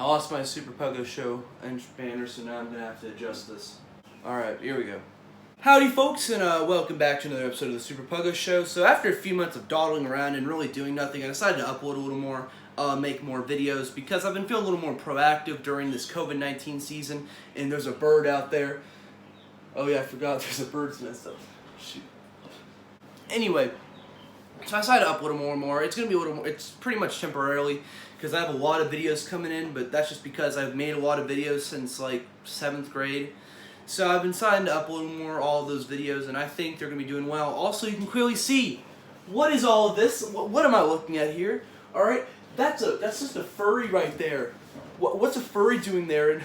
I lost my Super Puggo show and banner, so now I'm going to have to adjust this. Alright, here we go. Howdy folks, and welcome back to another episode of the Super Puggo Show. So after a few months of dawdling around and really doing nothing, I decided to upload a little more, make more videos, because I've been feeling a little more proactive during this COVID-19 season, and there's a bird out there. Oh yeah, I forgot there's a bird's nest up. Shoot. Anyway, so I decided to upload more and more. It's going to be a little more, it's pretty much temporarily, because I have a lot of videos coming in, but that's just because I've made a lot of videos since like 7th grade. So I've been deciding to upload more all of those videos, and I think they're going to be doing well. Also, you can clearly see, what is all of this? What am I looking at here? Alright, that's just a furry right there. What's a furry doing there? And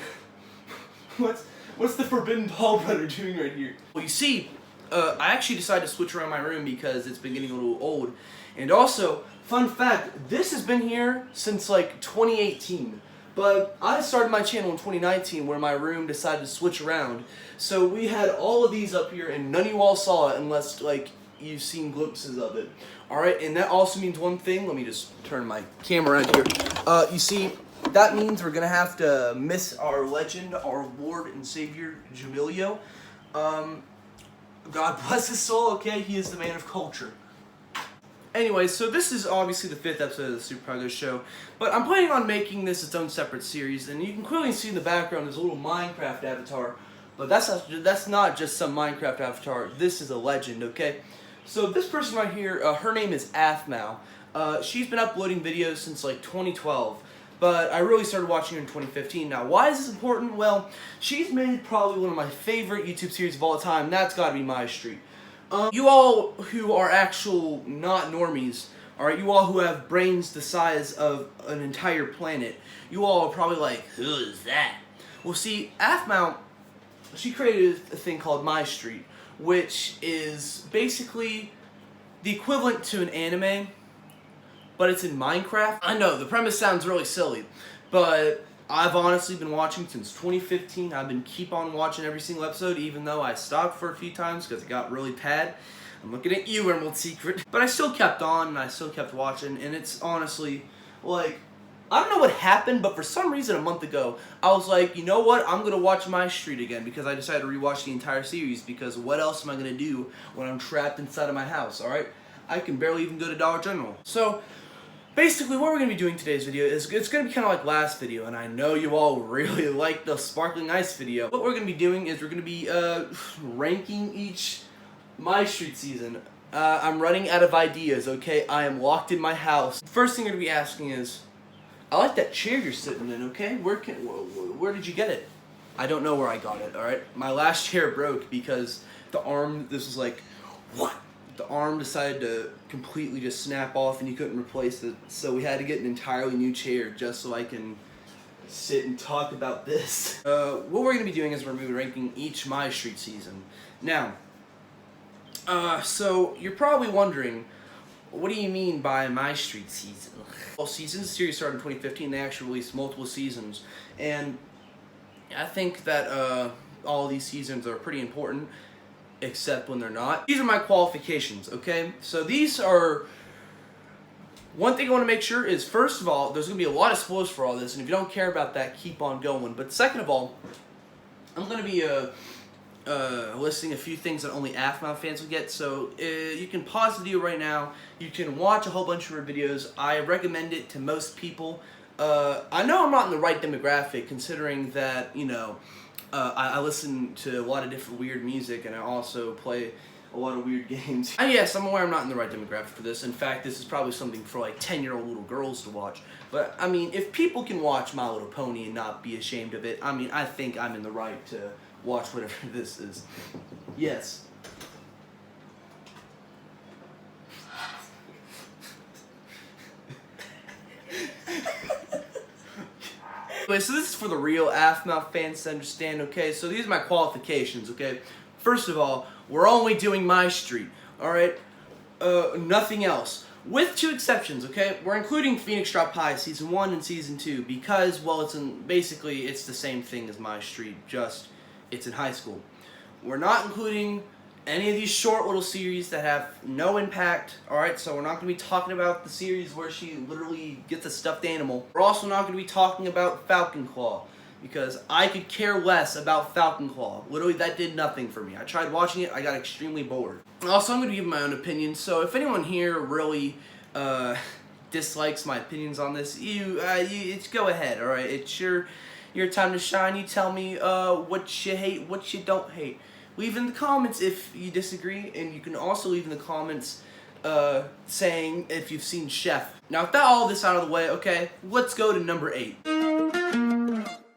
what's the forbidden pallbearer doing right here? Well, you see, I actually decided to switch around my room because it's been getting a little old. And also, fun fact, this has been here since like 2018. But I started my channel in 2019 where my room decided to switch around. So we had all of these up here and none of you all saw it unless like you've seen glimpses of it. Alright, and that also means one thing. Let me just turn my camera around here. You see, that means we're going to have to miss our legend, our Lord and Savior, Jamilio. God bless his soul, okay? He is the man of culture. Anyway, so this is obviously the 5th episode of the Super Puggo Show, but I'm planning on making this its own separate series, and you can clearly see in the background there's a little Minecraft avatar, but that's not just some Minecraft avatar, this is a legend, okay? So this person right here, her name is Aphmau. She's been uploading videos since like 2012, but I really started watching her in 2015. Now, why is this important? Well, she's made probably one of my favorite YouTube series of all time, and that's gotta be Mystreet. You all who are actual not normies, alright, you all who have brains the size of an entire planet, you all are probably like, who is that? Well, see, Aphmau, she created a thing called Mystreet, which is basically the equivalent to an anime, but it's in Minecraft. I know, the premise sounds really silly, but I've honestly been watching since 2015. I've been keep on watching every single episode, even though I stopped for a few times because it got really bad. I'm looking at you, Emerald Secret. But I still kept on, and I still kept watching, and it's honestly, like, I don't know what happened, but for some reason a month ago, I was like, you know what, I'm going to watch Mystreet again, because I decided to rewatch the entire series, because what else am I going to do when I'm trapped inside of my house, alright? I can barely even go to Dollar General. So, basically, what we're going to be doing today's video is, it's going to be kind of like last video, and I know you all really liked the Sparkling Ice video. What we're going to be doing is we're going to be ranking each Mystreet season. I'm running out of ideas, okay? I am locked in my house. First thing you're going to be asking is, I like that chair you're sitting in, okay? Where did you get it? I don't know where I got it, alright? My last chair broke because the arm, this was like, what? The arm decided to completely just snap off and you couldn't replace it. So we had to get an entirely new chair just so I can sit and talk about this. What we're going to be doing is we're going to be ranking each Mystreet season. Now, so you're probably wondering, what do you mean by Mystreet season? Well, since the series started in 2015, they actually released multiple seasons. And I think that all these seasons are pretty important, except when they're not. These are my qualifications, okay? So these are, one thing I want to make sure is, first of all, there's going to be a lot of spoilers for all this, and if you don't care about that, keep on going. But second of all, I'm going to be listing a few things that only Aphmau fans will get, so you can pause the video right now, you can watch a whole bunch of her videos. I recommend it to most people. I know I'm not in the right demographic, considering that, you know, I listen to a lot of different weird music, and I also play a lot of weird games. And yes, I'm aware I'm not in the right demographic for this. In fact, this is probably something for like 10-year-old little girls to watch. But, I mean, if people can watch My Little Pony and not be ashamed of it, I mean, I think I'm in the right to watch whatever this is. Yes. Anyway, so this is for the real Aphmau fans to understand, okay? So these are my qualifications, okay? First of all, we're only doing Mystreet, alright? Nothing else. With two exceptions, okay? We're including Phoenix Drop High Season 1 and Season 2 because, well, basically it's the same thing as Mystreet, just it's in high school. We're not including any of these short little series that have no impact. Alright, so we're not going to be talking about the series where she literally gets a stuffed animal. We're also not going to be talking about Falcon Claw, because I could care less about Falcon Claw. Literally, that did nothing for me. I tried watching it, I got extremely bored. Also, I'm going to give my own opinion, so if anyone here really dislikes my opinions on this, you go ahead, alright? It's your time to shine. You tell me what you hate, what you don't hate. Leave in the comments if you disagree, and you can also leave in the comments saying if you've seen Chef. Now, with all this out of the way, okay, let's go to number 8.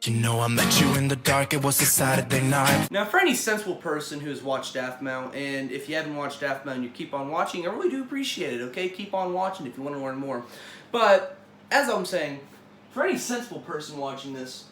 You know I met you in the dark, it was a Saturday night. Now, for any sensible person who has watched Aphmau, and if you haven't watched Aphmau and you keep on watching, I really do appreciate it, okay? Keep on watching if you want to learn more. But, as I'm saying, for any sensible person watching this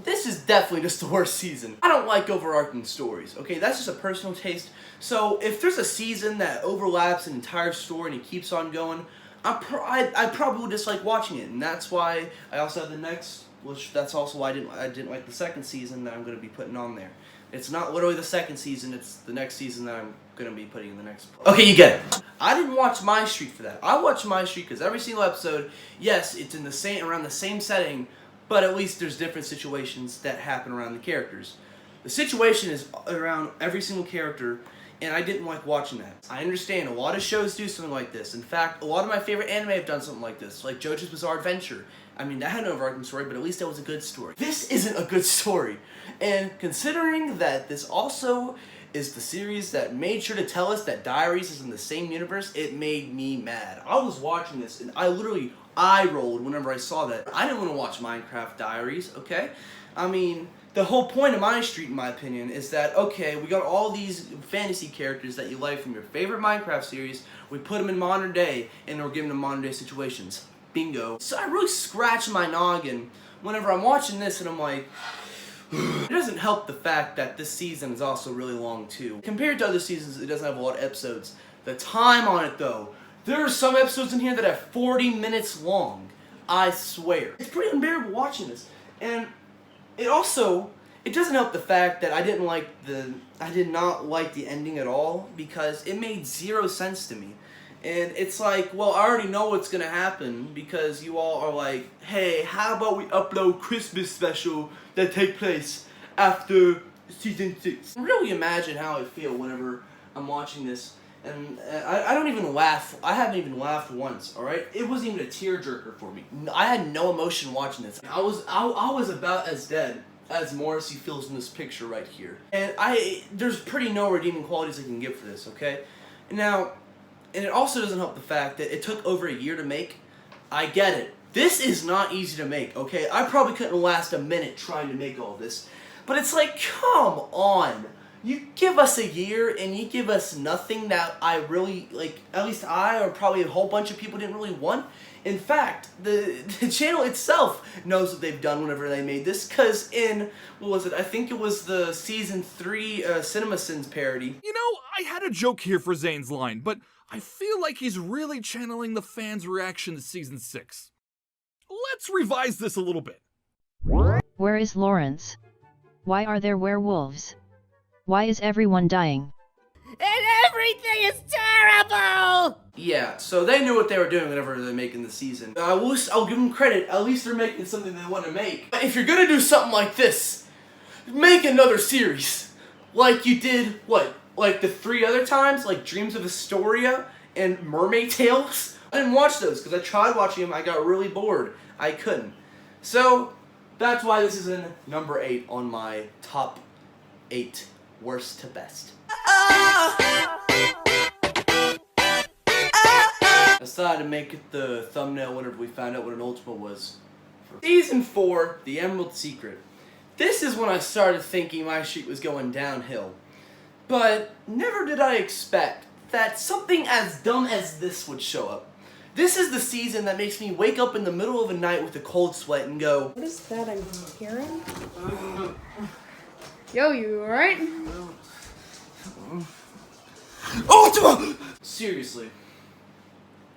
is definitely just the worst season. I don't like overarching stories, okay? That's just a personal taste. So, if there's a season that overlaps an entire story and it keeps on going, I probably would dislike watching it, and that's why I also have the next, which that's also why I didn't like the second season that I'm going to be putting on there. It's not literally the second season, it's the next season that I'm going to be putting in the next place. Okay, you get it. I didn't watch Mystreet for that. I watched Mystreet because every single episode, yes, it's in around the same setting, but at least there's different situations that happen around the characters. The situation is around every single character, and I didn't like watching that. I understand a lot of shows do something like this. In fact, a lot of my favorite anime have done something like this, like JoJo's Bizarre Adventure. I mean, that had an overarching story, but at least that was a good story. This isn't a good story. And considering that this also is the series that made sure to tell us that Diaries is in the same universe, it made me mad. I was watching this, and I literally eye-rolled whenever I saw that. I didn't want to watch Minecraft Diaries, okay? I mean, the whole point of Mystreet, in my opinion, is that, okay, we got all these fantasy characters that you like from your favorite Minecraft series, we put them in modern day, and we're giving them modern day situations. Bingo. So I really scratch my noggin whenever I'm watching this, and I'm like, it doesn't help the fact that this season is also really long, too. Compared to other seasons, it doesn't have a lot of episodes. The time on it, though, there are some episodes in here that have 40 minutes long. I swear. It's pretty unbearable watching this. And it doesn't help the fact that I did not like the ending at all, because it made zero sense to me. And it's like, well, I already know what's gonna happen, because you all are like, hey, how about we upload Christmas special that take place after season 6? Really imagine how I feel whenever I'm watching this, and I don't even laugh. I haven't even laughed once, alright? It wasn't even a tearjerker for me. I had no emotion watching this. I was about as dead as Morrissey feels in this picture right here. And there's pretty no redeeming qualities I can give for this, okay? Now, and it also doesn't help the fact that it took over a year to make. I get it. This is not easy to make, okay? I probably couldn't last a minute trying to make all this. But it's like, come on. You give us a year and you give us nothing that I really, like, at least I or probably a whole bunch of people didn't really want. In fact, the channel itself knows what they've done whenever they made this, because in, what was it, I think it was the Season 3 Cinema Sins parody. You know, I had a joke here for Zane's line, but I feel like he's really channeling the fans' reaction to Season 6. Let's revise this a little bit. Where is Lawrence? Why are there werewolves? Why is everyone dying? And everything is terrible! Yeah, so they knew what they were doing whenever they're making the season. I'll give them credit. At least they're making something they want to make. But if you're gonna do something like this, make another series. Like you did, what? Like the 3 other times? Like Dreams of Astoria and Mermaid Tales? I didn't watch those because I tried watching them. I got really bored. I couldn't. So, that's why this is in number 8 on my top 8 worst to best. I decided to make it the thumbnail whenever we found out what an Ultima was. Season 4, The Emerald Secret. This is when I started thinking Mystreet was going downhill. But never did I expect that something as dumb as this would show up. This is the season that makes me wake up in the middle of the night with a cold sweat and go, What is that I'm hearing? Yo, you alright? Ultima! Seriously.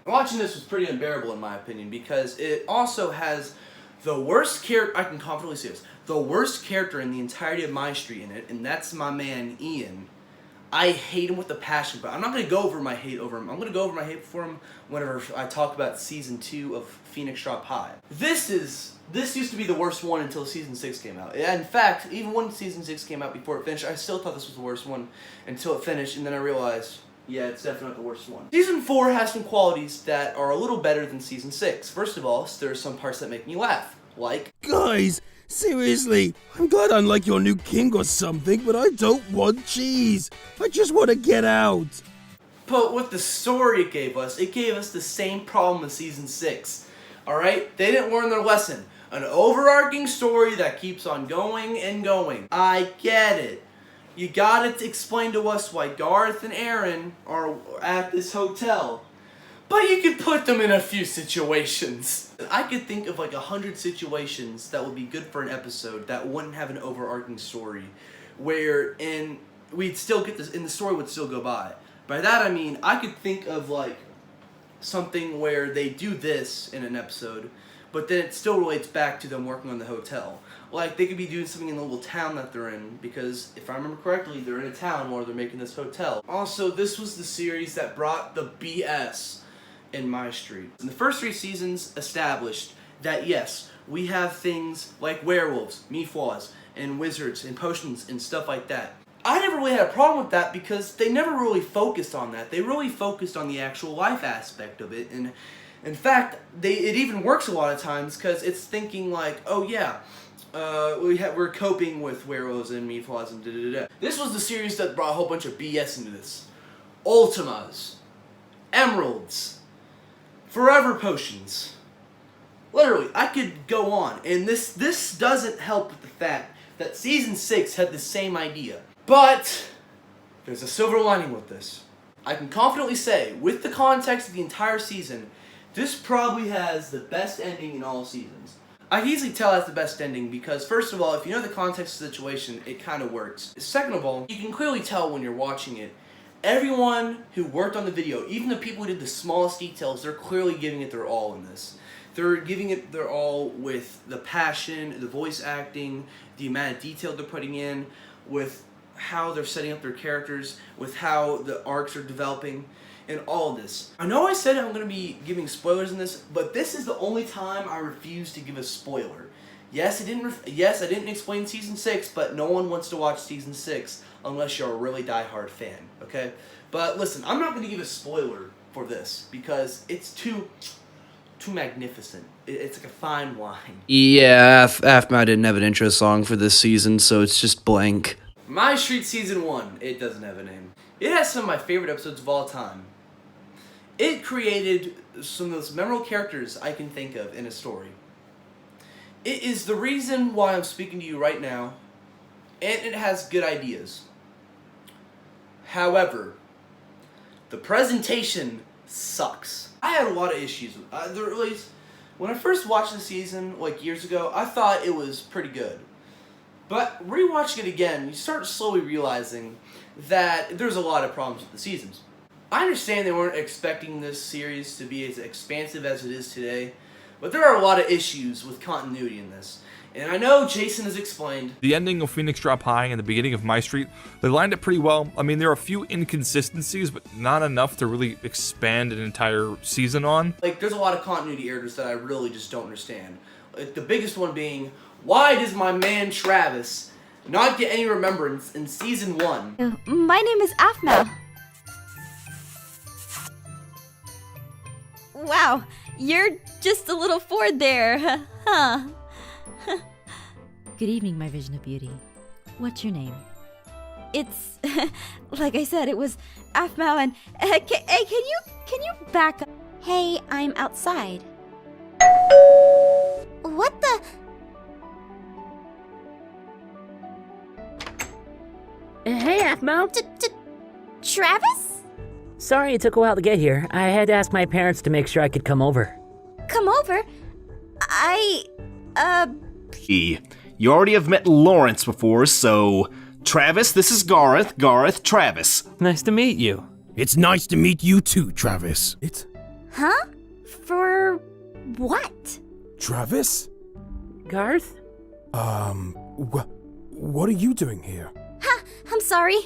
Watching this was pretty unbearable in my opinion, because it also has the worst character, I can confidently say this, the worst character in the entirety of Mystreet in it, and that's my man Ian. I hate him with a passion, but I'm not going to go over my hate over him. I'm going to go over my hate for him whenever I talk about Season 2 of Phoenix Drop High. This used to be the worst one until Season 6 came out. In fact, even when Season 6 came out before it finished, I still thought this was the worst one until it finished, and then I realized, yeah, it's definitely not the worst one. Season 4 has some qualities that are a little better than Season 6. First of all, there are some parts that make me laugh, like... Guys, seriously, I'm glad I'm like your new king or something, but I don't want cheese. I just want to get out. But with the story it gave us the same problem as Season 6. Alright? They didn't learn their lesson. An overarching story that keeps on going and going. I get it. You gotta explain to us why Garth and Aaron are at this hotel. But you could put them in a few situations. I could think of like 100 situations that would be good for an episode that wouldn't have an overarching story. We'd still get this, and the story would still go by. By that I mean, I could think of like something where they do this in an episode, but then it still relates back to them working on the hotel. Like, they could be doing something in the little town that they're in, because, if I remember correctly, they're in a town where they're making this hotel. Also, this was the series that brought the BS in Mystreet. And the first 3 seasons established that, yes, we have things like werewolves, meatflaws, and wizards, and potions, and stuff like that. I never really had a problem with that because they never really focused on that. They really focused on the actual life aspect of it, and in fact, it even works a lot of times because it's thinking like, oh yeah, we're coping with werewolves and meatflaws and da-da-da-da. This was the series that brought a whole bunch of BS into this. Ultimas, emeralds, forever potions. Literally, I could go on, and this doesn't help with the fact that Season 6 had the same idea. But there's a silver lining with this. I can confidently say, with the context of the entire season, this probably has the best ending in all seasons. I can easily tell that's the best ending because, first of all, if you know the context of the situation, it kind of works. Second of all, you can clearly tell when you're watching it, everyone who worked on the video, even the people who did the smallest details, they're clearly giving it their all in this. They're giving it their all with the passion, the voice acting, the amount of detail they're putting in, with how they're setting up their characters, with how the arcs are developing, and all of this. I know I said I'm going to be giving spoilers in this, but this is the only time I refuse to give a spoiler. Yes, I didn't explain Season 6, but no one wants to watch Season 6 unless you're a really diehard fan, okay? But listen, I'm not going to give a spoiler for this because it's too magnificent. It's like a fine wine. Yeah, Aphmau didn't have an intro song for this season, so it's just blank. Mystreet Season 1, it doesn't have a name. It has some of my favorite episodes of all time. It created some of the most memorable characters I can think of in a story. It is the reason why I'm speaking to you right now, and it has good ideas. However, the presentation sucks. I had a lot of issues with when I first watched the season, like years ago, I thought it was pretty good. But rewatching it again, you start slowly realizing that there's a lot of problems with the seasons. I understand they weren't expecting this series to be as expansive as it is today, but there are a lot of issues with continuity in this. And I know Jason has explained. The ending of Phoenix Drop High and the beginning of Mystreet, they lined up pretty well. I mean, there are a few inconsistencies, but not enough to really expand an entire season on. Like, there's a lot of continuity errors that I really just don't understand. Like, the biggest one being, why does my man Travis not get any remembrance in Season 1? My name is Aphmau. Wow, you're just a little Ford there, huh? Good evening, my vision of beauty. What's your name? It's, like I said, it was Aphmau and, can you back up? Hey, I'm outside. What the? Hey, Aphmau. Travis? Sorry it took a while to get here. I had to ask my parents to make sure I could come over. Come over? You already have met Lawrence before, so... Travis, this is Garth. Garth, Travis. Nice to meet you. It's nice to meet you too, Travis. Huh? For what? Travis? Garth? What are you doing here? I'm sorry.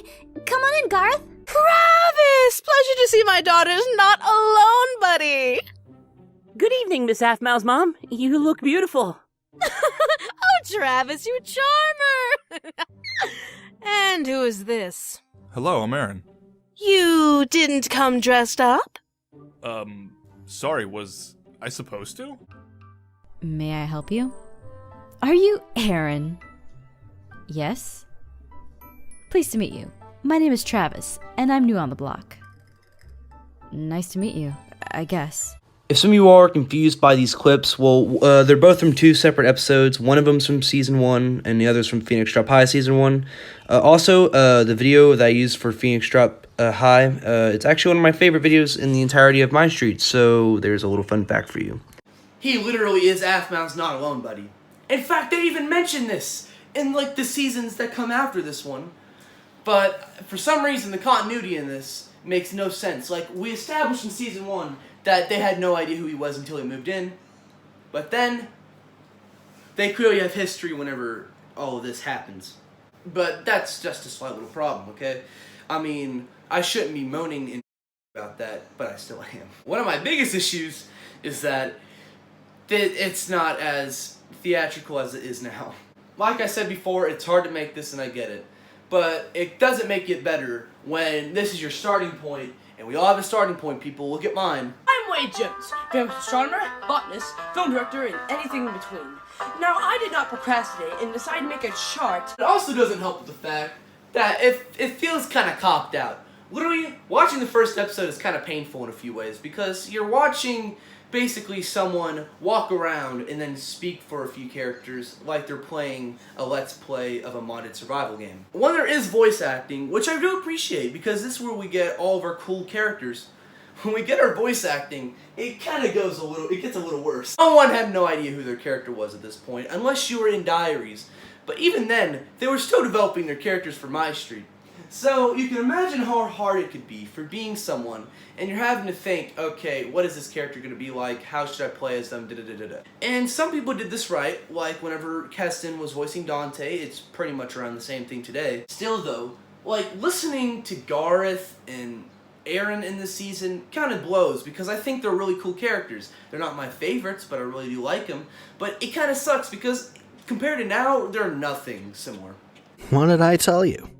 Come on in, Garth. Travis! Pleasure to see my daughter's not alone, buddy. Good evening, Miss Aphmau's mom. You look beautiful. Oh, Travis, you charmer! And who is this? Hello, I'm Aaron. You didn't come dressed up? Sorry, was I supposed to? May I help you? Are you Aaron? Yes? Pleased to meet you. My name is Travis, and I'm new on the block. Nice to meet you, I guess. If some of you are confused by these clips, well, they're both from two separate episodes. One of them's from Season 1, and the other's from Phoenix Drop High Season 1. Also, the video that I used for Phoenix Drop High, it's actually one of my favorite videos in the entirety of Mystreet, so there's a little fun fact for you. He literally is Aphmau's not alone buddy. In fact, they even mention this in like the seasons that come after this one. But for some reason, the continuity in this makes no sense. Like, we established in Season 1 that they had no idea who he was until he moved in. But then, they clearly have history whenever all of this happens. But that's just a slight little problem, okay? I mean, I shouldn't be moaning about that, but I still am. One of my biggest issues is that it's not as theatrical as it is now. Like I said before, it's hard to make this, and I get it. But it doesn't make it better when this is your starting point, and we all have a starting point, people. Look at mine. I'm Wade Jones, famous astronomer, botanist, film director, and anything in between. Now, I did not procrastinate and decided to make a chart. It also doesn't help with the fact that it feels kind of copped out. Literally, watching the first episode is kind of painful in a few ways, because you're watching basically someone walk around and then speak for a few characters like they're playing a let's play of a modded survival game. When there is voice acting, which I do appreciate, because this is where we get all of our cool characters. When we get our voice acting, it kind of gets a little worse. Someone had no idea who their character was at this point, unless you were in Diaries. But even then, they were still developing their characters for Mystreet. So you can imagine how hard it could be for being someone, and you're having to think, okay, what is this character going to be like? How should I play as them? Da-da-da-da-da. And some people did this right, like whenever Keston was voicing Dante, it's pretty much around the same thing today. Still though, like listening to Gareth and Aaron in this season kind of blows, because I think they're really cool characters. They're not my favorites, but I really do like them. But it kind of sucks because compared to now, they're nothing similar. What did I tell you?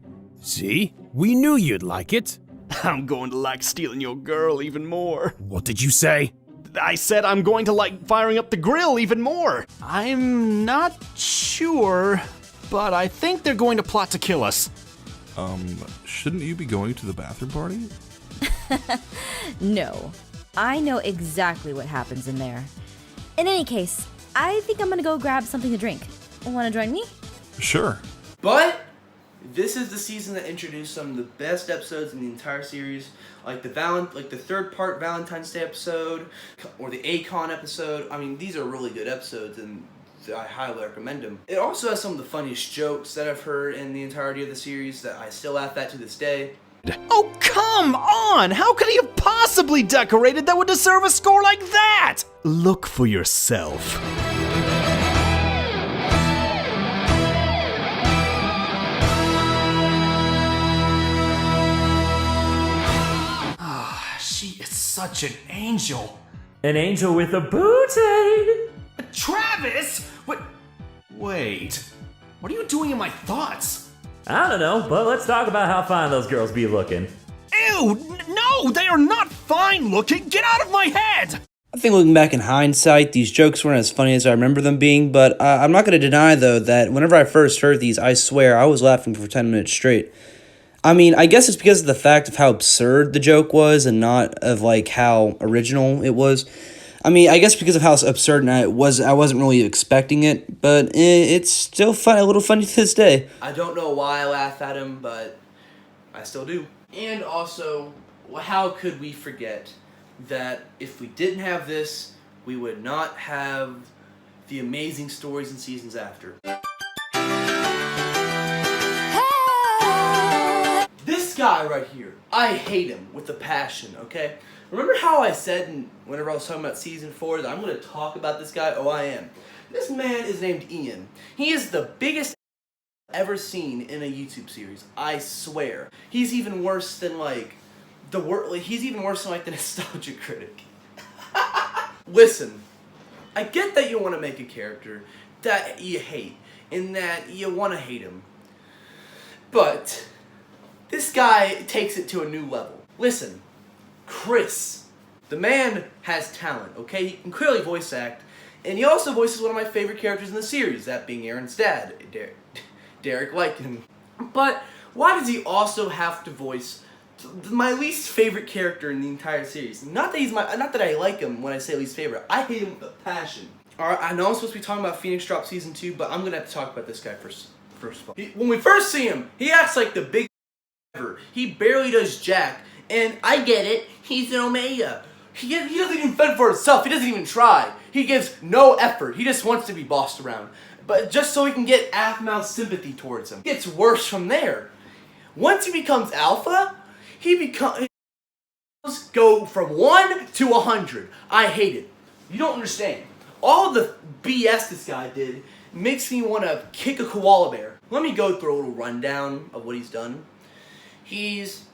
See? We knew you'd like it. I'm going to like stealing your girl even more. What did you say? I said I'm going to like firing up the grill even more. I'm not sure, but I think they're going to plot to kill us. Shouldn't you be going to the bathroom party? No. I know exactly what happens in there. In any case, I think I'm gonna go grab something to drink. Wanna join me? Sure. But this is the season that introduced some of the best episodes in the entire series, like the third part Valentine's Day episode, or the Akon episode. I mean, these are really good episodes, and I highly recommend them. It also has some of the funniest jokes that I've heard in the entirety of the series that I still laugh at to this day. Oh, come on! How could he have possibly decorated that would deserve a score like that? Look for yourself. She is such an angel. An angel with a booty! Travis! Wait. What are you doing in my thoughts? I don't know, but let's talk about how fine those girls be looking. Ew! No, they are not fine looking! Get out of my head! I think looking back in hindsight, these jokes weren't as funny as I remember them being, but I'm not going to deny, though, that whenever I first heard these, I swear I was laughing for 10 minutes straight. I mean, I guess it's because of the fact of how absurd the joke was and not of, like, how original it was. I mean, I guess because of how absurd it was, I wasn't really expecting it, but it's still fun, a little funny to this day. I don't know why I laugh at him, but I still do. And also, how could we forget that if we didn't have this, we would not have the amazing stories and seasons after. This guy right here, I hate him with a passion, okay? Remember how I said whenever I was talking about Season 4 that I'm going to talk about this guy? Oh, I am. This man is named Ian. He is the biggest ever seen in a YouTube series. I swear. He's even worse than like he's even worse than like the Nostalgia Critic. Listen, I get that you want to make a character that you hate and that you want to hate him. But this guy takes it to a new level. Listen, Chris, the man has talent, okay? He can clearly voice act, and he also voices one of my favorite characters in the series, that being Aaron's dad, Derek Lycan. But why does he also have to voice my least favorite character in the entire series? Not that I like him when I say least favorite. I hate him with a passion. Alright, I know I'm supposed to be talking about Phoenix Drop Season 2, but I'm gonna have to talk about this guy first of all. When we first see him, he acts like the big ever. He barely does jack, and I get it, he's an Omega. He doesn't even fend for himself, he doesn't even try. He gives no effort, he just wants to be bossed around. But just so he can get Aphmau's sympathy towards him. It gets worse from there. Once he becomes Alpha, he go from 1 to 100. I hate it. You don't understand. All the BS this guy did makes me want to kick a koala bear. Let me go through a little rundown of what he's done. He's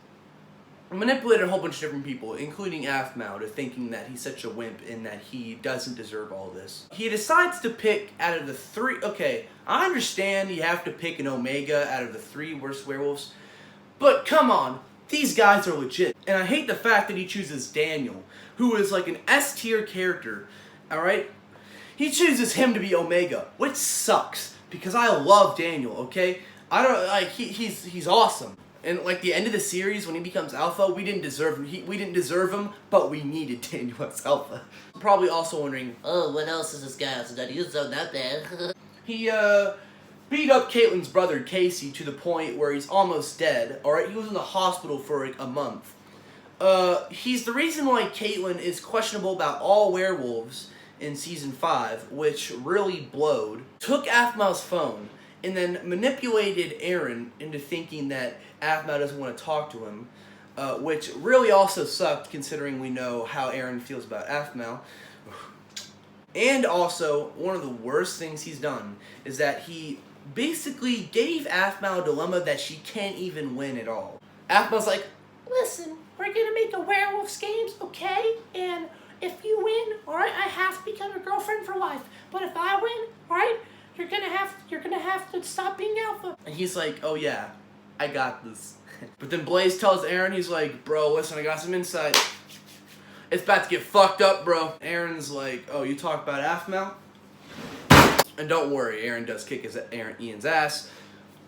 manipulated a whole bunch of different people, including Aphmau, to thinking that he's such a wimp and that he doesn't deserve all this. He decides to pick out of the 3... Okay, I understand you have to pick an Omega out of the 3 worst werewolves, but come on, these guys are legit. And I hate the fact that he chooses Daniel, who is like an S-tier character, alright? He chooses him to be Omega, which sucks, because I love Daniel, okay? I don't, like, he's awesome. And like the end of the series, when he becomes Alpha, we didn't deserve him. We didn't deserve him, but we needed Daniel as Alpha. I'm probably also wondering, oh, what else is this guy also done? He's done that bad. He beat up Caitlyn's brother Casey to the point where he's almost dead. All right, he was in the hospital for like a month. He's the reason why Caitlyn is questionable about all werewolves in season 5, which really blowed. Took Aphmau's phone and then manipulated Aaron into thinking that Aphmau doesn't want to talk to him, which really also sucked considering we know how Aaron feels about Aphmau. And also, one of the worst things he's done is that he basically gave Aphmau a dilemma that she can't even win at all. Aphmau's like, listen, we're gonna make a werewolves games, okay? And if you win, alright, I have to become your girlfriend for life. But if I win, alright, you're gonna have to stop being Alpha. And he's like, oh yeah, I got this. But then Blaze tells Aaron, he's like, bro, listen, I got some insight. It's about to get fucked up, bro. Aaron's like, oh, you talk about Aphmau? And don't worry, Aaron does kick Ian's ass.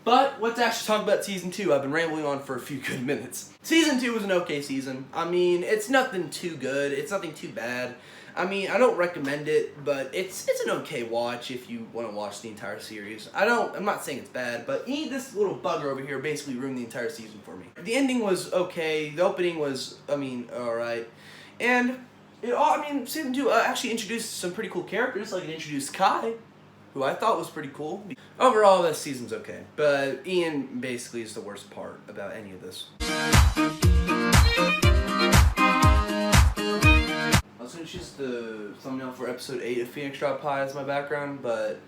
But let's actually talk about Season 2. I've been rambling on for a few good minutes. Season 2 was an okay season. I mean, it's nothing too good. It's nothing too bad. I mean, I don't recommend it, but it's an okay watch if you want to watch the entire series. I'm not saying it's bad, but this little bugger over here basically ruined the entire season for me. The ending was okay. The opening was, alright. And, Season 2 actually introduced some pretty cool characters, like it introduced Kai, who I thought was pretty cool. Overall, this season's okay, but Ian basically is the worst part about any of this. I was going to choose the thumbnail for episode 8 of Phoenix Drop High as my background, but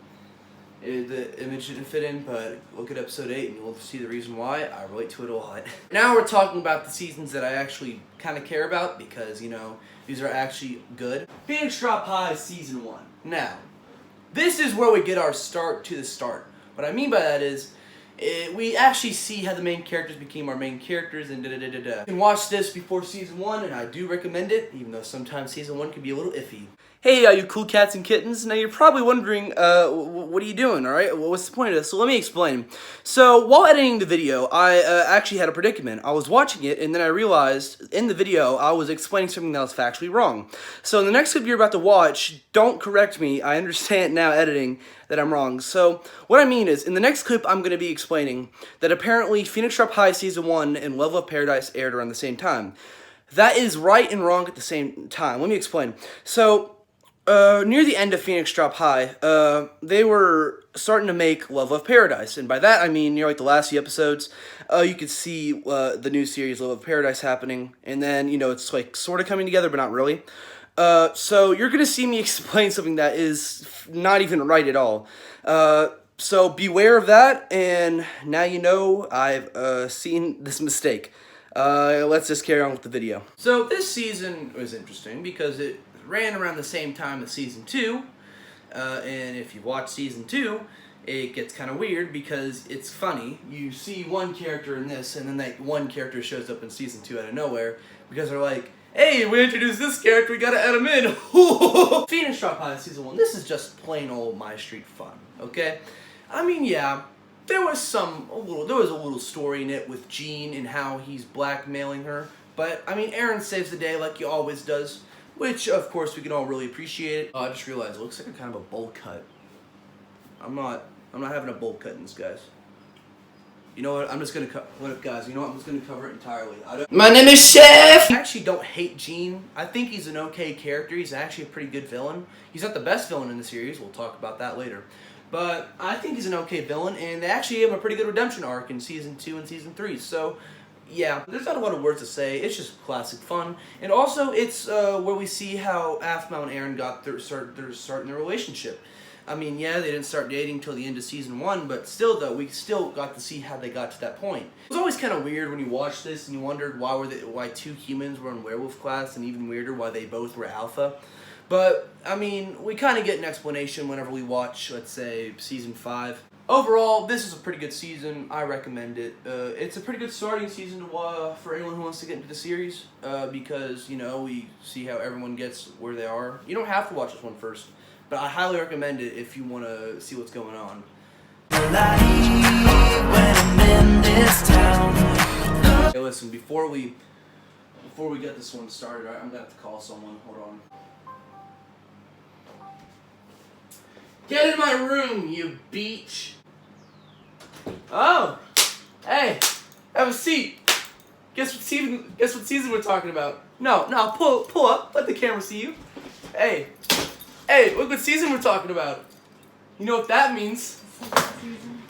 the image didn't fit in, but look at episode 8 and you'll see the reason why. I relate to it a lot. Now we're talking about the seasons that I actually kind of care about, because, these are actually good. Phoenix Drop High Season 1. Now, this is where we get our start to the start. What I mean by that is, we actually see how the main characters became our main characters and da-da-da-da-da. You can watch this before Season 1, and I do recommend it, even though sometimes Season 1 can be a little iffy. Hey, you cool cats and kittens. Now, you're probably wondering, what are you doing, alright? Well, what's the point of this? So let me explain. So, while editing the video, I actually had a predicament. I was watching it, and then I realized, in the video, I was explaining something that was factually wrong. So, in the next clip you're about to watch, don't correct me. I understand now, editing, that I'm wrong. So, what I mean is, in the next clip, I'm going to be explaining that apparently Phoenix Drop High Season 1 and Level of Paradise aired around the same time. That is right and wrong at the same time. Let me explain. So, near the end of Phoenix Drop High, they were starting to make Level of Paradise, and by that I mean near like the last few episodes, you could see the new series Level of Paradise happening, and then, it's like sort of coming together, but not really. So you're gonna see me explain something that is not even right at all. So beware of that, and now you know I've seen this mistake. Let's just carry on with the video. So this season was interesting because it ran around the same time as season 2, and if you watch season 2, it gets kind of weird because it's funny. You see one character in this, and then that one character shows up in season 2 out of nowhere because they're like, hey, we introduced this character, we gotta add him in. Phoenix Drop High season 1, this is just plain old Mystreet fun, okay? I mean, yeah, there was a little story in it with Jean and how he's blackmailing her, but I mean, Aaron saves the day like he always does, which of course we can all really appreciate. I just realized it looks like a kind of a bowl cut. I'm not having a bowl cut in this, guys. You know what? I'm just gonna what up, guys? You know what? I'm just gonna cover it entirely. My name is Chef. I actually don't hate Jean. I think he's an okay character. He's actually a pretty good villain. He's not the best villain in the series. We'll talk about that later. But I think he's an okay villain, and they actually have a pretty good redemption arc in season 2 and season 3. So, yeah, there's not a lot of words to say. It's just classic fun, and also it's where we see how Aphmau and Aaron got their start in their relationship. I mean, yeah, they didn't start dating until the end of season 1, but still, though, we still got to see how they got to that point. It was always kind of weird when you watched this and you wondered why 2 humans were in werewolf class, and even weirder why they both were alpha. But, I mean, we kind of get an explanation whenever we watch, let's say, season 5. Overall, this is a pretty good season. I recommend it. It's a pretty good starting season to, for anyone who wants to get into the series, because, you know, we see how everyone gets where they are. You don't have to watch this one first. But I highly recommend it if you want to see what's going on. Hey, listen, before we get this one started, I'm gonna have to call someone. Hold on. Get in my room, you beach. Oh, hey, have a seat. Guess what season we're talking about? No, pull up. Let the camera see you. Hey, look what season we're talking about. You know what that means?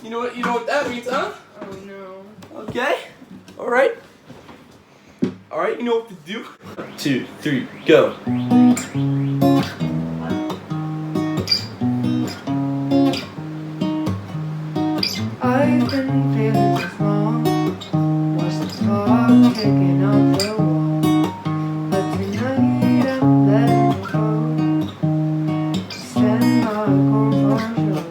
You know what that means, huh? Oh no. Okay. Alright, you know what to do. 1, 2, 3, go. I've been feeling this long. Watch the clock ticking up the wall. But tonight I'm letting it go. Stand my composure.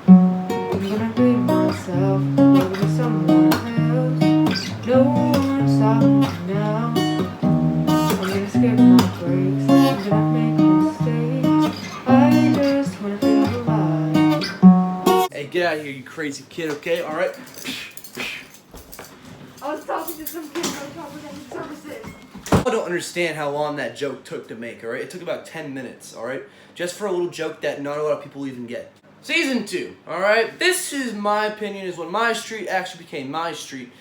I'm gonna be myself. Gonna be someone else. No one's stopping me now. I'm gonna skip my breaks. I'm gonna make mistakes. I just wanna feel alive. Hey, get out of here, you crazy kid, okay? Alright? I was talking to some kids on comprehensive services. I don't understand how long that joke took to make, alright? It took about 10 minutes, alright? Just for a little joke that not a lot of people even get. Season 2, alright? This is my opinion, is when Mystreet actually became Mystreet.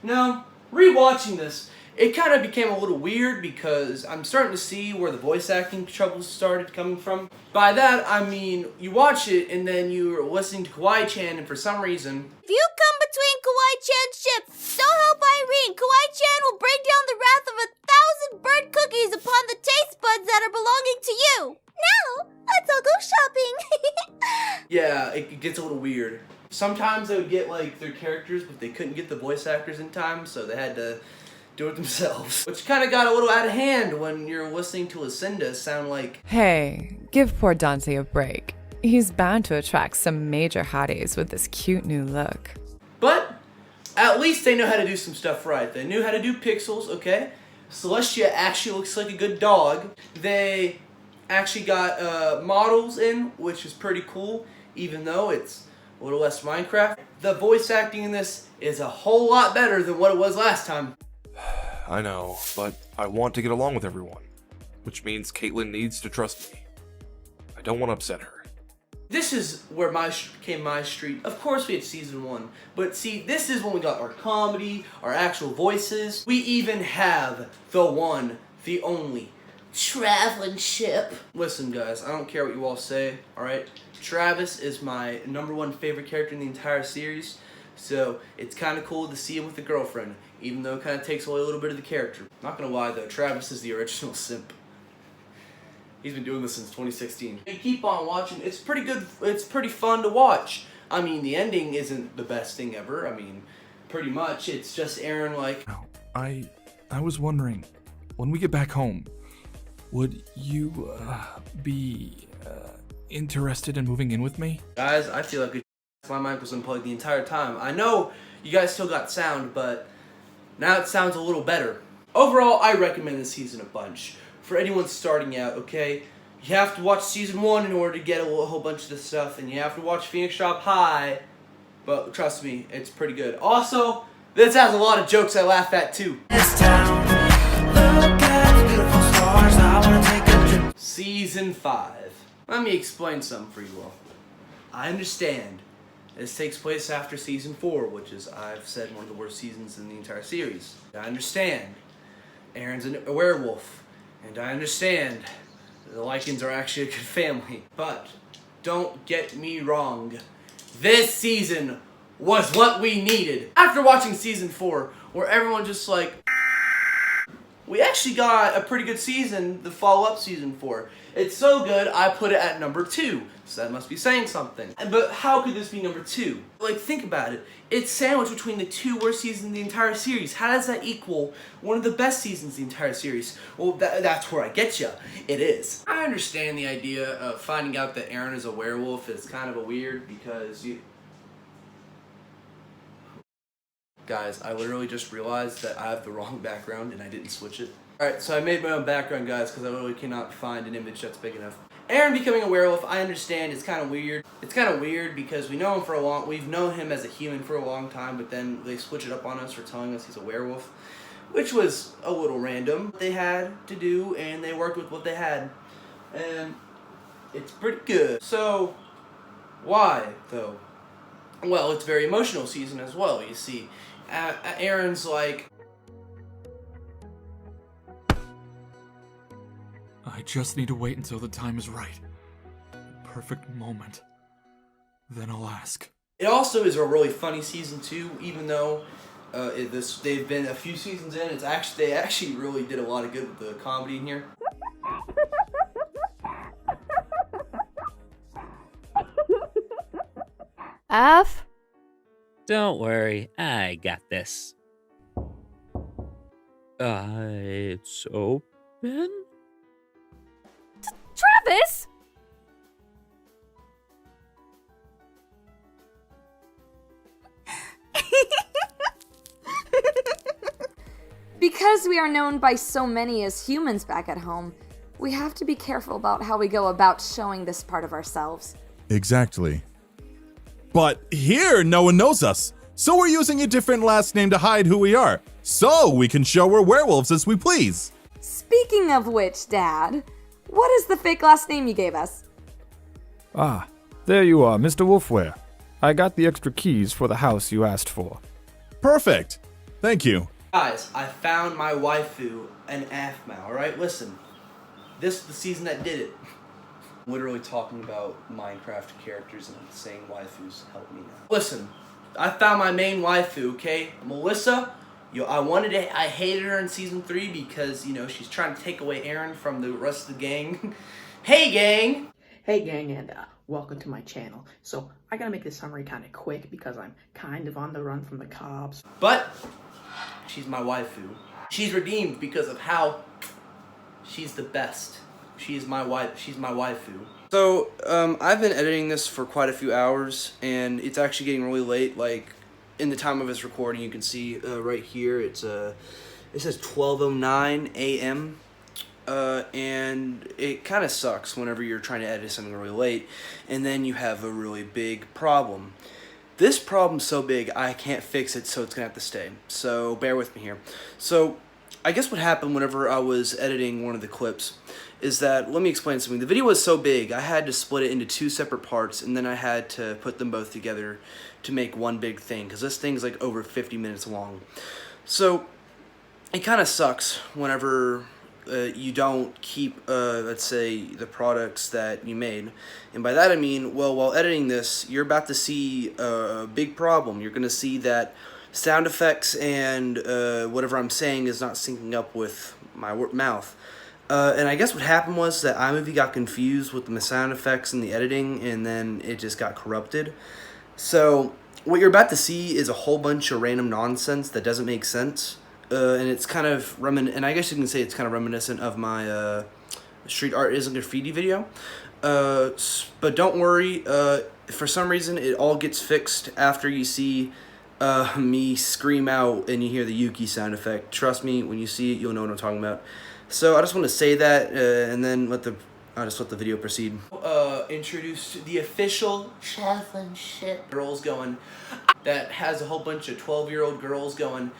Now, rewatching this, it kind of became a little weird because I'm starting to see where the voice acting troubles started coming from. By that, I mean, you watch it and then you're listening to Kawaii-chan, and for some reason... If you come between Kawaii-chan's ship, don't help Irene. Kawaii-chan will bring down the wrath of 1,000 burnt cookies upon the taste buds that are belonging to you. Now, let's all go shopping. Yeah, it gets a little weird. Sometimes they would get, like, their characters, but they couldn't get the voice actors in time, so they had to do it themselves. Which kind of got a little out of hand when you're listening to Lucinda sound like... Hey, give poor Dante a break. He's bound to attract some major hotties with this cute new look. But at least they know how to do some stuff right. They knew how to do pixels, okay? Celestia actually looks like a good dog. They actually got models in, which is pretty cool, even though it's a little less Minecraft. The voice acting in this is a whole lot better than what it was last time. I know, but I want to get along with everyone, which means Caitlin needs to trust me. I don't want to upset her. This is where became Mystreet. Of course we had season 1, but see, this is when we got our comedy, our actual voices. We even have the one, the only, traveling ship. Listen guys, I don't care what you all say, alright? Travis is my #1 favorite character in the entire series, so it's kind of cool to see him with a girlfriend, even though it kind of takes away a little bit of the character. Not gonna lie though, Travis is the original simp. He's been doing this since 2016. You keep on watching, it's pretty good, it's pretty fun to watch. I mean, the ending isn't the best thing ever. I mean, pretty much it's just Aaron like... I was wondering, when we get back home, would you be interested in moving in with me? Guys, I feel like my mic was unplugged the entire time. I know you guys still got sound, but now it sounds a little better. Overall, I recommend this season a bunch. For anyone starting out, okay? You have to watch season 1 in order to get a whole bunch of this stuff, and you have to watch Phoenix Shop High, but trust me, it's pretty good. Also, this has a lot of jokes I laugh at too. Season 5. Let me explain something for you all. I understand this takes place after season 4, which is, I've said, one of the worst seasons in the entire series. I understand Aaron's a werewolf, and I understand the Lycans are actually a good family, but don't get me wrong. This season was what we needed. After watching season 4, where everyone just like, we actually got a pretty good season, the follow-up season 4. It's so good, I put it at number 2. So that must be saying something. But how could this be number 2? Like, think about it. It's sandwiched between the 2 worst seasons in the entire series. How does that equal one of the best seasons in the entire series? Well, that's where I get ya. It is. I understand the idea of finding out that Aaron is a werewolf is kind of a weird because you... Guys, I literally just realized that I have the wrong background and I didn't switch it. Alright, so I made my own background, guys, because I literally cannot find an image that's big enough. Aaron becoming a werewolf, I understand, it's kind of weird. It's kind of weird because we've known him as a human for a long time, but then they switch it up on us for telling us he's a werewolf, which was a little random. They had to do, and they worked with what they had, and it's pretty good. So, why, though? Well, it's a very emotional season as well, you see. Aaron's like... I just need to wait until the time is right. The perfect moment. Then I'll ask. It also is a really funny season too, even though they've been a few seasons in. They actually really did a lot of good with the comedy in here. Aph? Don't worry, I got this. It's open? Travis! Because we are known by so many as humans back at home, we have to be careful about how we go about showing this part of ourselves. Exactly. But here, no one knows us, so we're using a different last name to hide who we are, so we can show we're werewolves as we please. Speaking of which, Dad, what is the fake last name you gave us? Ah, there you are, Mr. Wolfware. I got the extra keys for the house you asked for. Perfect. Thank you. Guys, I found my waifu, an Aphmau, alright? Listen, this is the season that did it. I'm literally talking about Minecraft characters and saying waifus. Help me now. Listen, I found my main waifu, okay? Melissa. I hated her in season 3 because, you know, she's trying to take away Aaron from the rest of the gang. Hey, gang! Hey, gang, and welcome to my channel. So, I gotta make this summary kind of quick because I'm kind of on the run from the cops. But, she's my waifu. She's redeemed because of how she's the best. She's my waifu. So, I've been editing this for quite a few hours, and it's actually getting really late. Like, in the time of this recording, you can see right here, it says 12:09 a.m. And it kind of sucks whenever you're trying to edit something really late, and then you have a really big problem. This problem's so big, I can't fix it, so it's gonna have to stay. So, bear with me here. So, I guess what happened whenever I was editing one of the clips is that, let me explain something. The video was so big, I had to split it into 2 separate parts, and then I had to put them both together to make one big thing, because this thing's like over 50 minutes long. So, it kind of sucks whenever you don't keep, let's say, the products that you made. And by that I mean, well, while editing this, you're about to see a big problem. You're going to see that sound effects and whatever I'm saying is not syncing up with my mouth. And I guess what happened was that iMovie got confused with the sound effects and the editing, and then it just got corrupted. So, what you're about to see is a whole bunch of random nonsense that doesn't make sense. And it's kind of and I guess you can say it's kind of reminiscent of my street art isn't graffiti video. But don't worry, for some reason it all gets fixed after you see me scream out and you hear the Yuki sound effect. Trust me, when you see it, you'll know what I'm talking about. So I just want to say that, and then I'll just let the video proceed. Introduce the official championship girls going, that has a whole bunch of 12-year-old girls going,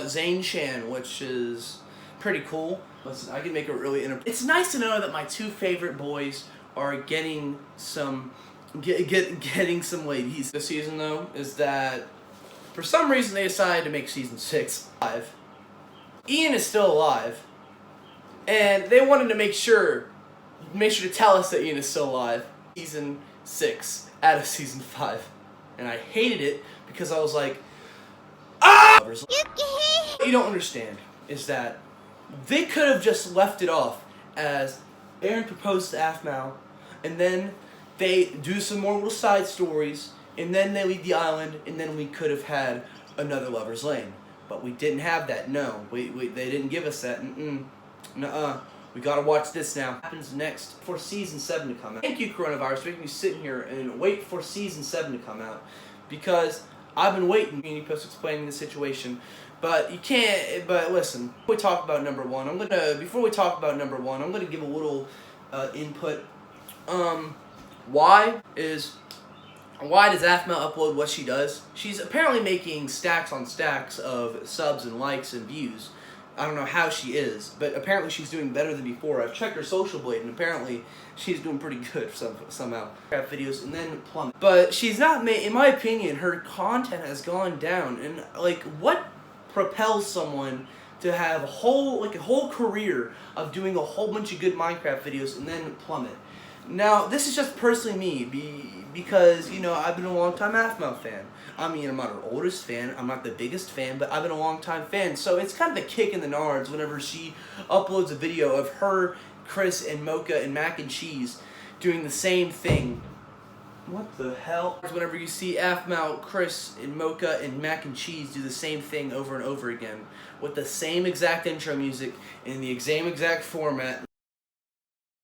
Zane Chan, which is pretty cool. Listen, I can make it really It's nice to know that my two favorite boys are getting some getting some ladies. This season though is that for some reason they decided to make season 6 live. Ian is still alive, and they wanted to make sure to tell us that Ian is still alive. Season 6 out of season 5, and I hated it because I was like, ah! What you don't understand is that they could have just left it off as Aaron proposed to Aphmau, and then they do some more little side stories, and then they leave the island, and then we could have had another Lover's Lane. But we didn't have that. No, they didn't give us that. Nuh-uh. We gotta watch this now. What happens next for season 7 to come out? Thank you, coronavirus, for making me sit here and wait for season 7 to come out, because I've been waiting. Community post explaining the situation, but you can't. But listen, before we talk about number 1, I'm gonna give a little input. Why does Aphmau upload what she does? She's apparently making stacks on stacks of subs and likes and views. I don't know how she is, but apparently she's doing better than before. I've checked her social blade, and apparently she's doing pretty good somehow. Crap videos and then plummet. But she's not in my opinion, her content has gone down. And like, what propels someone to have a whole career of doing a whole bunch of good Minecraft videos and then plummet? Now, this is just personally me, because, you know, I've been a long-time Aphmau fan. I mean, I'm not her oldest fan, I'm not the biggest fan, but I've been a long-time fan, so it's kind of a kick in the nards whenever she uploads a video of her, Chris, and Mocha, and Mac and Cheese doing the same thing. What the hell? Whenever you see Aphmau, Chris, and Mocha, and Mac and Cheese do the same thing over and over again, with the same exact intro music, in the same exact format.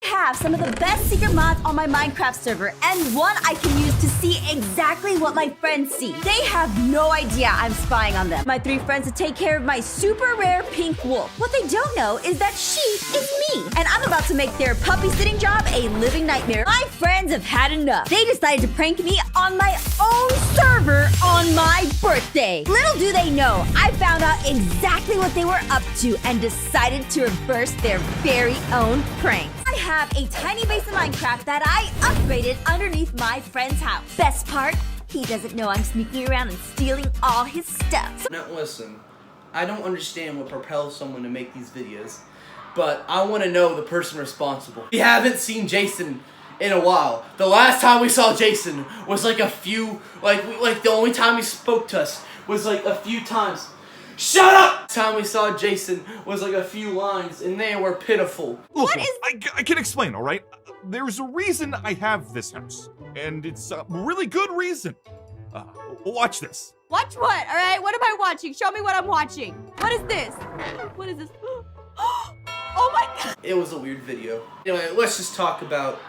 Have some of the best secret mods on my Minecraft server, and one I can use to see exactly what my friends see. They have no idea I'm spying on them. My 3 friends to take care of my super rare pink wolf. What they don't know is that she is me, and I'm about to make their puppy sitting job a living nightmare. My friends have had enough. They decided to prank me on my own server on my birthday. Little do they know, I found out exactly what they were up to and decided to reverse their very own prank. I have a tiny base in Minecraft that I upgraded underneath my friend's house. Best part, he doesn't know I'm sneaking around and stealing all his stuff. Now listen, I don't understand what propels someone to make these videos, but I want to know the person responsible. We haven't seen Jason in a while. The last time we saw Jason was like a few, like the only time he spoke to us was like a few times. Shut up! The time we saw Jason was like a few lines, and they were pitiful. Look, I can explain, all right? There's a reason I have this house, and it's a really good reason. Watch this. Watch what? All right, what am I watching? Show me what I'm watching. What is this? What is this? Oh my god! It was a weird video. Anyway, let's just talk about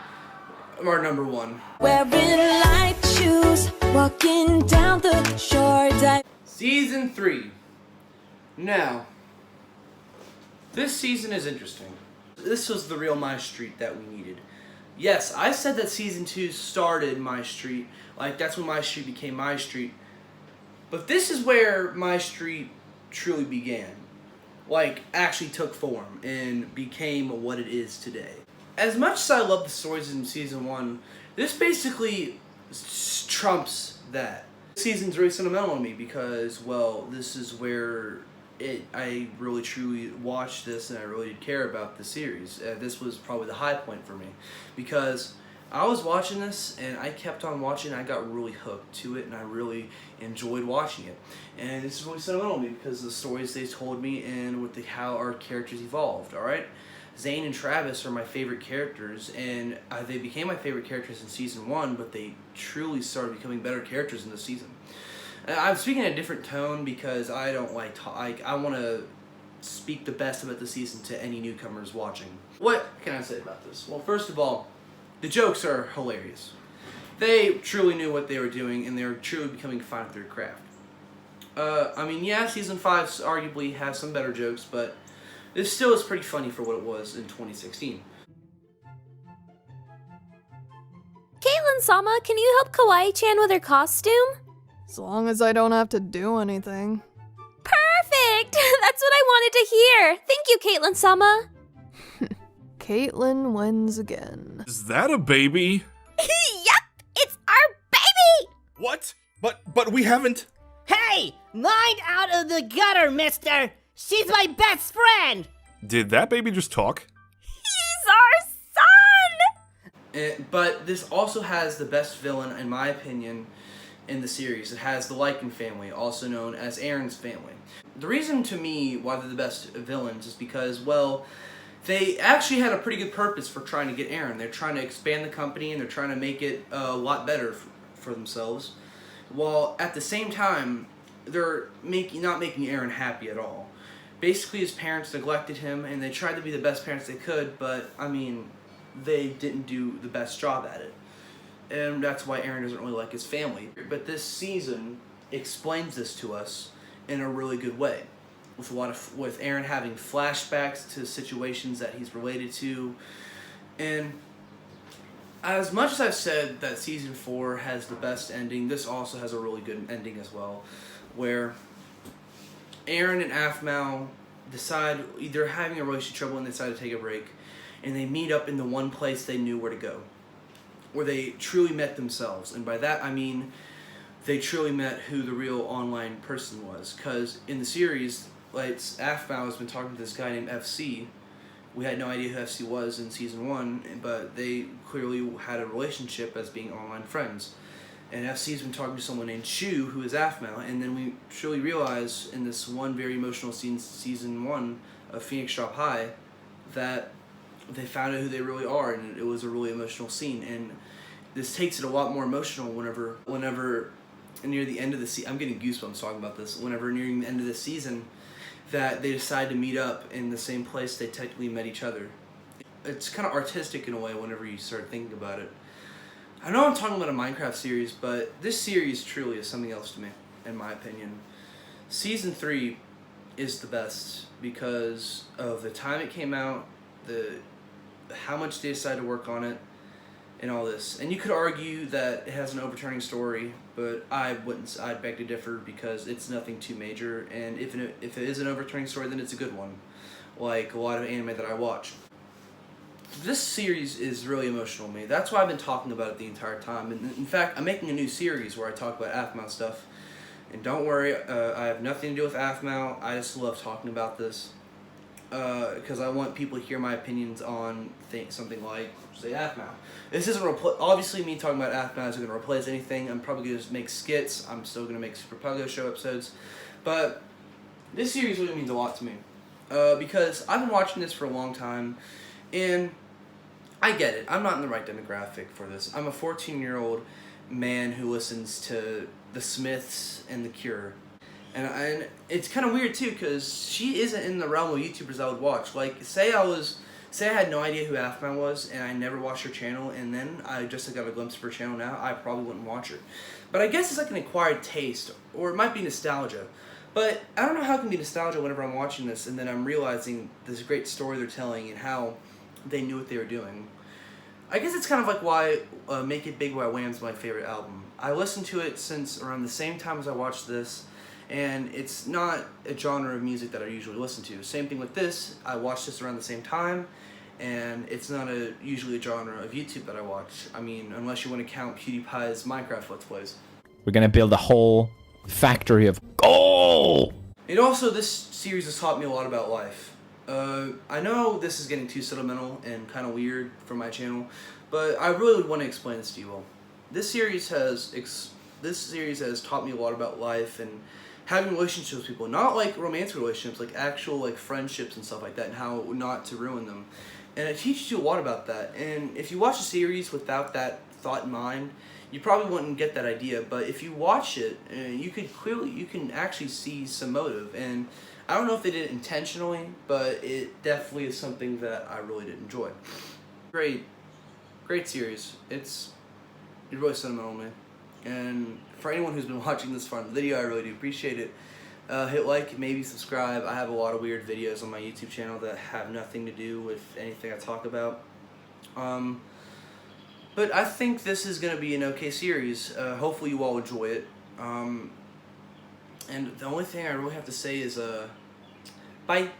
our number 1. Wearing light shoes, walking down the shore. Season 3. Now, this season is interesting. This was the real Mystreet that we needed. Yes, I said that season 2 started Mystreet, like that's when Mystreet became Mystreet. But this is where Mystreet truly began. Like, actually took form and became what it is today. As much as I love the stories in season 1, this basically trumps that. This season's really sentimental to me because, well, this is where I really truly watched this and I really did care about the series. This was probably the high point for me because I was watching this and I kept on watching. I got really hooked to it and I really enjoyed watching it. And this is really sentimental to me because of the stories they told me and with how our characters evolved, alright? Zane and Travis are my favorite characters, and they became my favorite characters in Season 1, but they truly started becoming better characters in this season. I'm speaking in a different tone because I don't I want to speak the best about the season to any newcomers watching. What can I say about this? Well, first of all, the jokes are hilarious. They truly knew what they were doing, and they were truly becoming fine at their craft. I mean, yeah, Season 5 arguably has some better jokes, but this still is pretty funny for what it was in 2016. Caitlin-sama, can you help Kawaii-chan with her costume? As long as I don't have to do anything. Perfect! That's what I wanted to hear. Thank you, Caitlin-sama. Caitlin wins again. Is that a baby? Yup! It's our baby! What? But we haven't... Hey! Mind out of the gutter, mister! She's my best friend! Did that baby just talk? He's our son! But this also has the best villain, in my opinion, in the series. It has the Lycan family, also known as Aaron's family. The reason to me why they're the best villains is because, well, they actually had a pretty good purpose for trying to get Aaron. They're trying to expand the company, and they're trying to make it a lot better for themselves. While at the same time, they're not making Aaron happy at all. Basically, his parents neglected him, and they tried to be the best parents they could, but, I mean, they didn't do the best job at it. And that's why Aaron doesn't really like his family. But this season explains this to us in a really good way. With Aaron having flashbacks to situations that he's related to. And as much as I've said that Season 4 has the best ending, this also has a really good ending as well. Where Aaron and Aphmau decide, they're having a relationship trouble and they decide to take a break. And they meet up in the one place they knew where to go. Where they truly met themselves. And by that I mean they truly met who the real online person was. Because in the series, like, Aphmau has been talking to this guy named FC. We had no idea who FC was in Season 1, but they clearly had a relationship as being online friends. And FC's been talking to someone named Shu, who is Aphmau, and then we truly realize in this one very emotional scene, Season 1 of Phoenix Drop High, that they found out who they really are, and it was a really emotional scene. And this takes it a lot more emotional whenever near the end of the season, I'm getting goosebumps talking about this, whenever nearing the end of the season, that they decide to meet up in the same place they technically met each other. It's kind of artistic in a way whenever you start thinking about it. I know I'm talking about a Minecraft series, but this series truly is something else to me, in my opinion. Season 3 is the best because of the time it came out, how much they decided to work on it, and all this. And you could argue that it has an overturning story, but I'd beg to differ because it's nothing too major, and if it is an overturning story, then it's a good one, like a lot of anime that I watch. This series is really emotional to me. That's why I've been talking about it the entire time. And in fact, I'm making a new series where I talk about Aphmau stuff. And don't worry, I have nothing to do with Aphmau. I just love talking about this. Because I want people to hear my opinions on something like, say, Aphmau. This isn't obviously me talking about Aphmau isn't going to replace anything. I'm probably going to just make skits. I'm still going to make Super Puggo show episodes. But this series really means a lot to me. Because I've been watching this for a long time. And I get it. I'm not in the right demographic for this. I'm a 14-year-old man who listens to The Smiths and The Cure. And it's kind of weird, too, because she isn't in the realm of YouTubers I would watch. Like, say I had no idea who Aphmau was, and I never watched her channel, and then I just got a glimpse of her channel now, I probably wouldn't watch her. But I guess it's like an acquired taste, or it might be nostalgia. But I don't know how it can be nostalgia whenever I'm watching this, and then I'm realizing this great story they're telling, and how they knew what they were doing. I guess it's kind of like why Make It Big by Wham's my favorite album. I listened to it since around the same time as I watched this, and it's not a genre of music that I usually listen to. Same thing with this. I watched this around the same time, and it's not usually a genre of YouTube that I watch. I mean, unless you want to count PewDiePie's Minecraft Let's Plays. We're gonna build a whole factory of gold! And also, this series has taught me a lot about life. I know this is getting too sentimental and kind of weird for my channel, but I really would want to explain this to you all. This series has taught me a lot about life and having relationships with people, not like romantic relationships, like actual like friendships and stuff like that, and how not to ruin them. And it teaches you a lot about that. And if you watch a series without that thought in mind, you probably wouldn't get that idea. But if you watch it, you can actually see some motive. And I don't know if they did it intentionally, but it definitely is something that I really did enjoy. Great series. It's really sentimental, man. And for anyone who's been watching this far in the video, I really do appreciate it. Hit like, maybe subscribe. I have a lot of weird videos on my YouTube channel that have nothing to do with anything I talk about. But I think this is going to be an okay series. Hopefully you all enjoy it. And the only thing I really have to say is, bye.